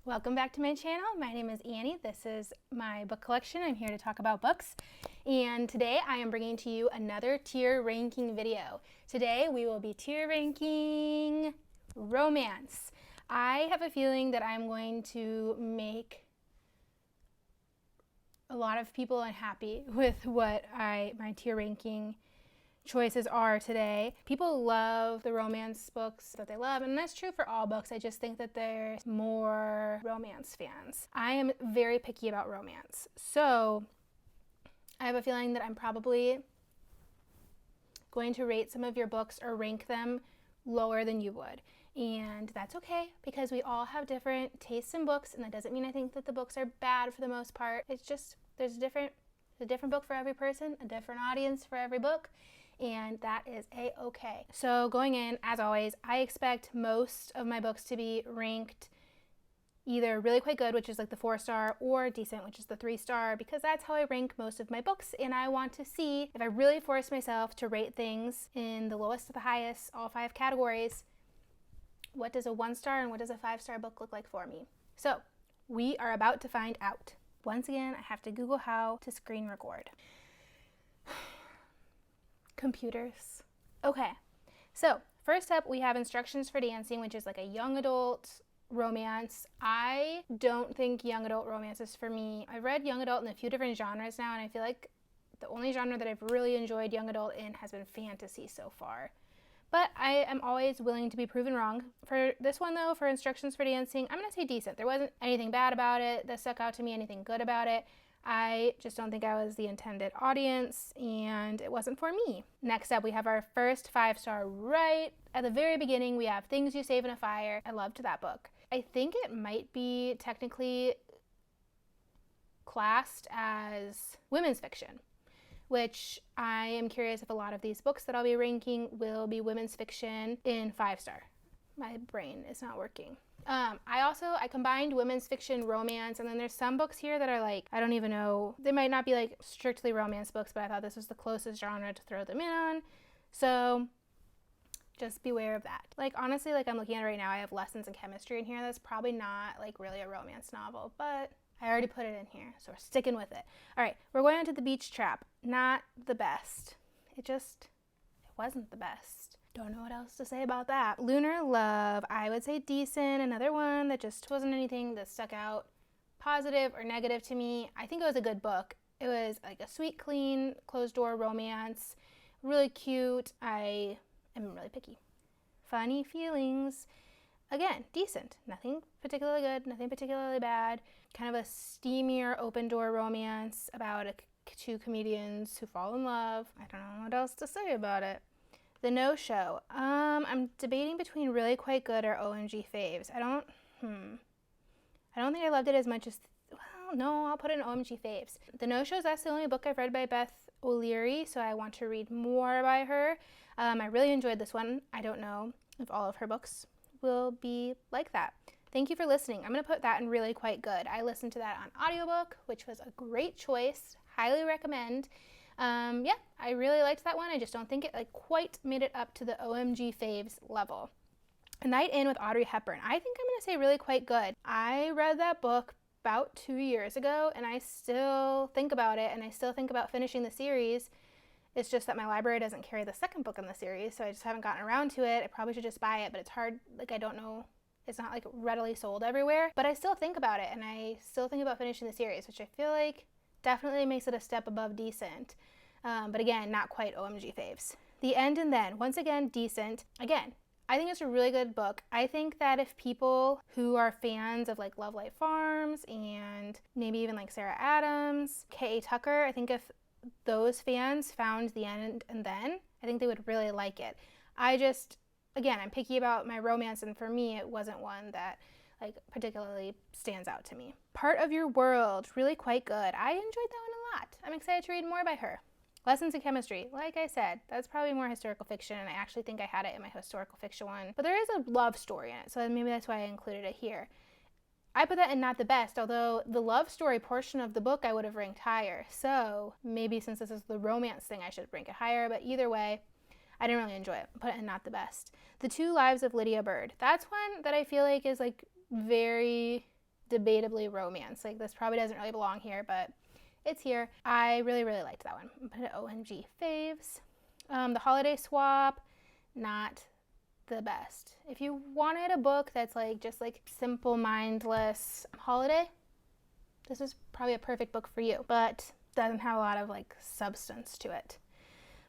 Welcome back to my channel. My name is Annie. This is my book collection. I'm here to talk about books. And today I am bringing to you another tier ranking video. Today we will be tier ranking romance. I have a feeling that I'm going to make a lot of people unhappy with what my tier ranking choices are today. People love the romance books that they love, and that's true for all books. I just think that there's more romance fans. I am very picky about romance, so I have a feeling that I'm probably going to rate some of your books or rank them lower than you would, and that's okay because we all have different tastes in books, and that doesn't mean I think that the books are bad for the most part. It's just there's a different book for every person, a different audience for every book, and that is a-okay. So going in, as always, I expect most of my books to be ranked either really quite good, which is like the 4-star, or decent, which is the 3-star, because that's how I rank most of my books, and I want to see if I really force myself to rate things in the lowest to the highest, all 5 categories, what does a 1-star and what does a 5-star book look like for me? So we are about to find out. Once again, I have to Google how to screen record. Computers. Okay, so first up we have Instructions for Dancing, which is like a young adult romance. I don't think young adult romance is for me. I've read young adult in a few different genres now, and I feel like the only genre that I've really enjoyed young adult in has been fantasy so far. But I am always willing to be proven wrong. For this one though, for Instructions for Dancing, I'm gonna say decent. There wasn't anything bad about it that stuck out to me, anything good about it. I just don't think I was the intended audience, and it wasn't for me. Next up, we have our first 5-star right at the very beginning. We have Things You Save in a Fire. I loved that book. I think it might be technically classed as women's fiction, which I am curious if a lot of these books that I'll be ranking will be women's fiction in 5-star. My brain is not working. I combined women's fiction, romance, and then there's some books here that are like, I don't even know, they might not be like strictly romance books, but I thought this was the closest genre to throw them in on. So just beware of that. Like honestly, like I'm looking at it right now, I have Lessons in Chemistry in here. That's probably not like really a romance novel, but I already put it in here, so we're sticking with it. All right, we're going on to The Beach Trap. Not the best. It wasn't the best. Don't know what else to say about that. Lunar Love, I would say decent. Another one that just wasn't anything that stuck out positive or negative to me. I think it was a good book. It was like a sweet, clean, closed door romance. Really cute. I am really picky. Funny Feelings, again, decent. Nothing particularly good, nothing particularly bad. Kind of a steamier open door romance about two comedians who fall in love. I don't know what else to say about it. The No Show. I'm debating between really quite good or OMG faves. I don't think I loved it as much as, well, no, I'll put it in OMG faves. The No Show, that's the only book I've read by Beth O'Leary, so I want to read more by her. I really enjoyed this one. I don't know if all of her books will be like that. Thank you for listening. I'm going to put that in really quite good. I listened to that on audiobook, which was a great choice. Highly recommend. Yeah, I really liked that one. I just don't think it like quite made it up to the OMG faves level. A Night In with Audrey Hepburn. I think I'm going to say really quite good. I read that book about 2 years ago, and I still think about it, and I still think about finishing the series. It's just that my library doesn't carry the second book in the series, so I just haven't gotten around to it. I probably should just buy it, but it's hard. Like, I don't know. It's not like readily sold everywhere, but I still think about it, and I still think about finishing the series, which I feel like definitely makes it a step above decent. But again, not quite OMG faves. The End and Then, once again, decent. Again, I think it's a really good book. I think that if people who are fans of like Love Life Farms and maybe even like Sarah Adams, K.A. Tucker, I think if those fans found The End and Then, I think they would really like it. Again, I'm picky about my romance, and for me, it wasn't one that like particularly stands out to me. Part of Your World, really quite good. I enjoyed that one a lot. I'm excited to read more by her. Lessons in Chemistry, like I said, that's probably more historical fiction, and I actually think I had it in my historical fiction one. But there is a love story in it, so maybe that's why I included it here. I put that in not the best, although the love story portion of the book I would have ranked higher. So maybe since this is the romance thing, I should rank it higher, but either way, I didn't really enjoy it. Put it in not the best. The Two Lives of Lydia Bird. That's one that I feel like is like very debatably romance. Like, this probably doesn't really belong here, but it's here. I really, really liked that one. I'm putting OMG faves. The Holiday Swap, not the best. If you wanted a book that's like just like simple, mindless holiday, this is probably a perfect book for you, but doesn't have a lot of like substance to it.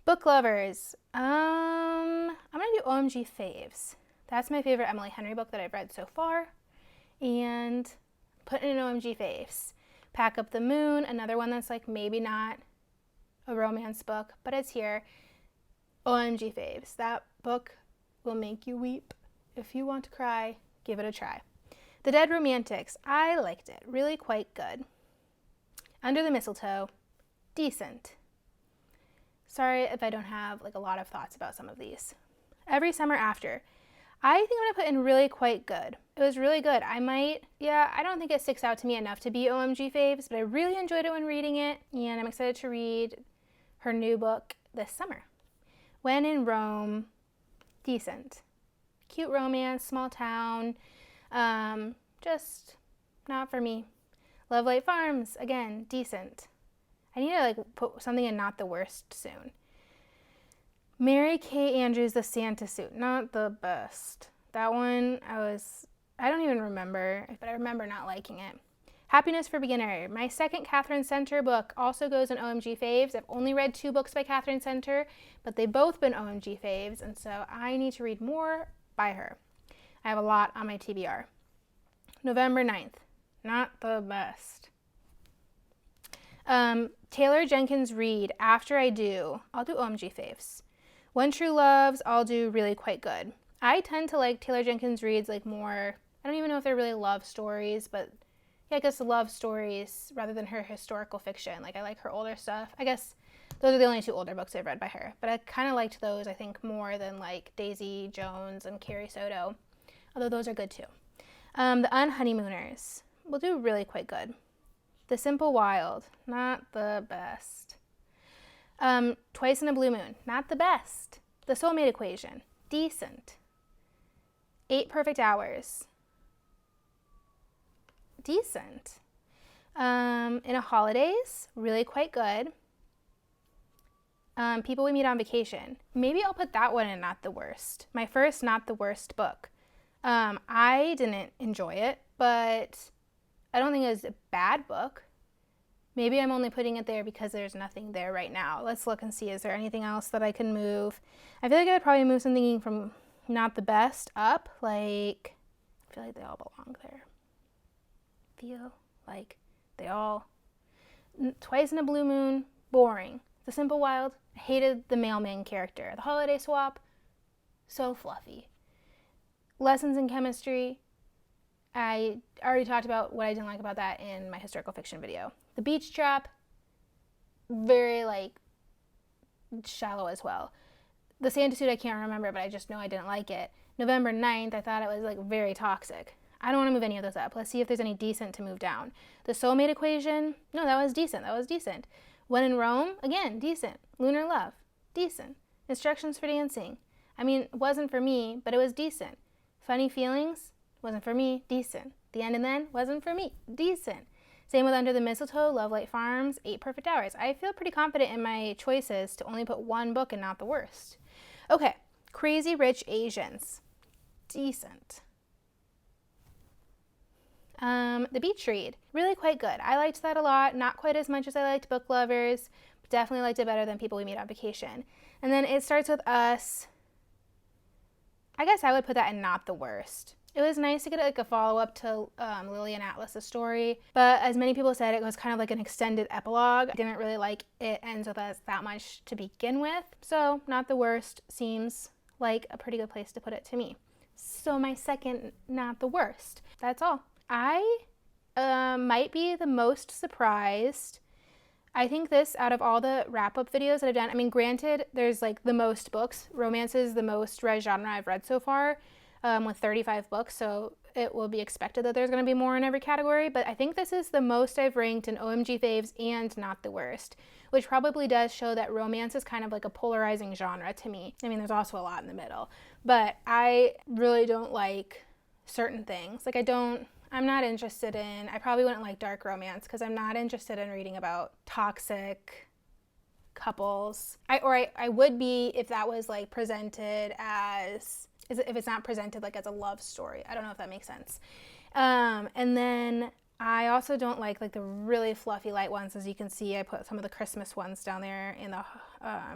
Book lovers, I'm gonna do OMG faves. That's my favorite Emily Henry book that I've read so far, and put in OMG faves. Pack Up the Moon, another one that's like maybe not a romance book, but it's here. OMG faves. That book will make you weep. If you want to cry, give it a try. The Dead Romantics, I liked it. Really quite good. Under the Mistletoe, decent. Sorry if I don't have like a lot of thoughts about some of these. Every Summer After, I think I'm gonna put in really quite good. It was really good. I don't think it sticks out to me enough to be OMG faves, but I really enjoyed it when reading it, and I'm excited to read her new book this summer. When in Rome, decent. Cute romance, small town, just not for me. Love Light Farms, again, decent. I need to like put something in not the worst soon. Mary Kay Andrews, The Santa Suit, not the best. That one, I don't even remember, but I remember not liking it. Happiness for Beginner, my second Catherine Center book, also goes in OMG faves. I've only read 2 books by Catherine Center, but they've both been OMG faves, and so I need to read more by her. I have a lot on my TBR. November 9th, not the best. Taylor Jenkins Reid, After I Do, I'll do OMG faves. When True Loves, I'll do really quite good. I tend to like Taylor Jenkins Reid's like more, I don't even know if they're really love stories, but yeah, I guess love stories rather than her historical fiction. Like, I like her older stuff. I guess those are the only 2 older books I've read by her, but I kind of liked those, I think, more than like Daisy Jones and Carrie Soto, although those are good too. The Unhoneymooners will do really quite good. The Simple Wild, not the best. Twice in a Blue Moon, not the best. The Soulmate Equation, decent. 8 Perfect Hours, decent. In a Holidays, really quite good. People We Meet on Vacation, maybe I'll put that one in not the worst. My first not the worst book. I didn't enjoy it, but I don't think it was a bad book. Maybe I'm only putting it there because there's nothing there right now. Let's look and see, is there anything else that I can move? I feel like I would probably move something from not the best up. Like, I feel like they all belong there. Twice in a Blue Moon, boring. The Simple Wild, I hated the mailman character. The Holiday Swap, so fluffy. Lessons in Chemistry, I already talked about what I didn't like about that in my historical fiction video. The Beach Trap, very like shallow as well. The Santa Suit I can't remember, but I just know I didn't like it. November 9th, I thought it was like very toxic. I don't want to move any of those up. Let's see if there's any decent to move down. The Soulmate Equation, no, that was decent. When in Rome, again, decent. Lunar Love, decent. Instructions for Dancing, I mean, it wasn't for me, but it was decent. Funny Feelings, wasn't for me, decent. The End and Then, wasn't for me, decent. Same with Under the Mistletoe, Love Light Farms, 8 Perfect Hours. I feel pretty confident in my choices to only put 1 book and not the worst. Okay, Crazy Rich Asians, decent. The Beach Read, really quite good. I liked that a lot, not quite as much as I liked Book Lovers, but definitely liked it better than People We Meet on Vacation. And then It Starts With Us, I guess I would put that in not the worst. It was nice to get like a follow-up to Lillian Atlas's story, but as many people said, it was kind of like an extended epilogue. I didn't really like It Ends With Us that much to begin with, so not the worst seems like a pretty good place to put it to me. So my second not the worst, that's all. I might be the most surprised. I think this, out of all the wrap-up videos that I've done, I mean, granted, there's like the most books. Romance is the most read genre I've read so far, with 35 books, so it will be expected that there's going to be more in every category, but I think this is the most I've ranked in OMG faves and not the worst, which probably does show that romance is kind of like a polarizing genre to me. I mean, there's also a lot in the middle, but I really don't like certain things. Like, I don't I'm not interested in, I probably wouldn't like dark romance because I'm not interested in reading about toxic couples. I would be if that was like presented as, if it's not presented like as a love story. I don't know if that makes sense. And then I also don't like the really fluffy light ones. As you can see, I put some of the Christmas ones down there in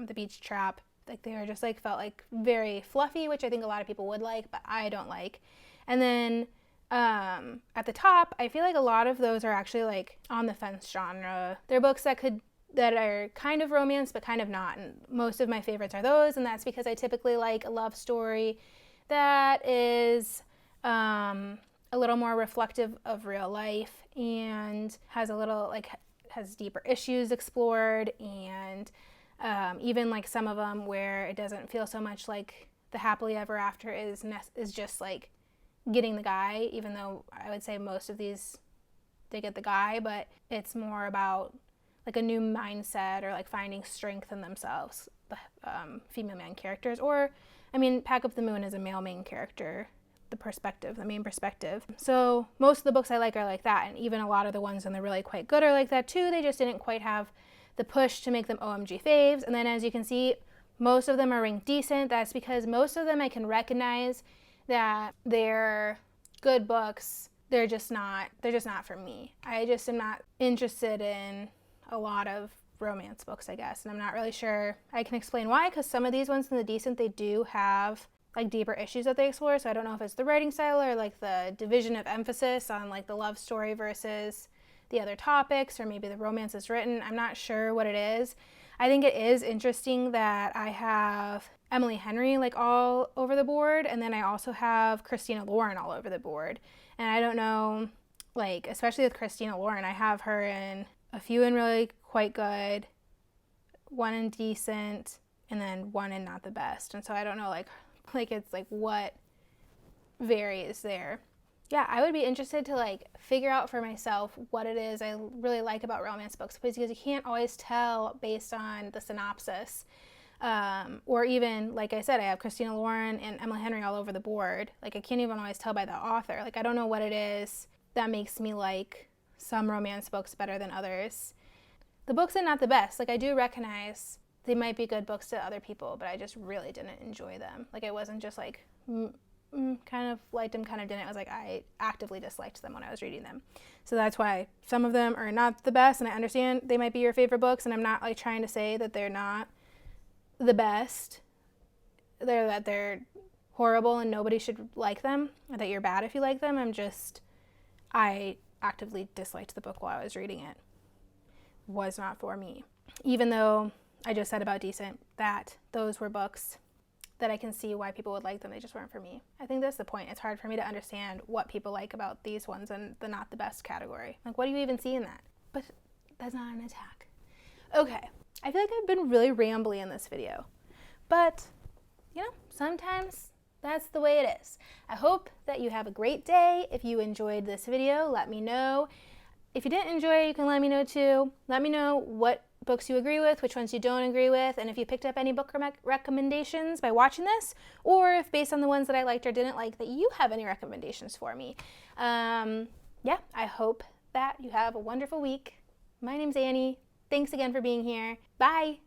the beach trap. Like they were just like, felt like very fluffy, which I think a lot of people would like, but I don't like. And then at the top, I feel like a lot of those are actually like on the fence genre. They're books that are kind of romance, but kind of not. And most of my favorites are those. And that's because I typically like a love story that is a little more reflective of real life and has a little has deeper issues explored, and even like some of them where it doesn't feel so much like the happily ever after is just like getting the guy, even though I would say most of these they get the guy, but it's more about like a new mindset or like finding strength in themselves, the female main characters. Or I mean, Pack Up the Moon is a male main character, the main perspective. So most of the books I like are like that, and even a lot of the ones and they're really quite good are like that too. They just didn't quite have the push to make them OMG faves. And then as you can see, most of them are ranked decent. That's because most of them I can recognize that they're good books. They're just not for me. I just am not interested in a lot of romance books, I guess. And I'm not really sure I can explain why, because some of these ones in the decent, they do have like deeper issues that they explore. So I don't know if it's the writing style or like the division of emphasis on like the love story versus the other topics, or maybe the romance is written. I'm not sure what it is. I think it is interesting that I have Emily Henry like all over the board, and then I also have Christina Lauren all over the board. And I don't know, like especially with Christina Lauren, I have her in a few in really quite good, one in decent, and then one in not the best. And so I don't know like it's like what varies there. Yeah, I would be interested to like figure out for myself what it is I really like about romance books, because you can't always tell based on the synopsis. Or even, like I said, I have Christina Lauren and Emily Henry all over the board. Like I can't even always tell by the author. Like I don't know what it is that makes me like some romance books better than others. The books are not the best. Like I do recognize they might be good books to other people, but I just really didn't enjoy them. Like it wasn't just like kind of liked them, kind of didn't. It was like I actively disliked them when I was reading them. So that's why some of them are not the best, and I understand they might be your favorite books, and I'm not like trying to say that they're not the best. That they're horrible and nobody should like them, or that you're bad if you like them. I actively disliked the book while I was reading it. Was not for me. Even though I just said about decent that those were books that I can see why people would like them, they just weren't for me. I think that's the point. It's hard for me to understand what people like about these ones in the not the best category. Like, what do you even see in that? But that's not an attack. Okay, I feel like I've been really rambly in this video, but sometimes that's the way it is. I hope that you have a great day. If you enjoyed this video, let me know. If you didn't enjoy it, you can let me know too. Let me know what books you agree with, which ones you don't agree with, and if you picked up any book recommendations by watching this, or if based on the ones that I liked or didn't like that you have any recommendations for me. Yeah, I hope that you have a wonderful week. My name's Annie. Thanks again for being here. Bye.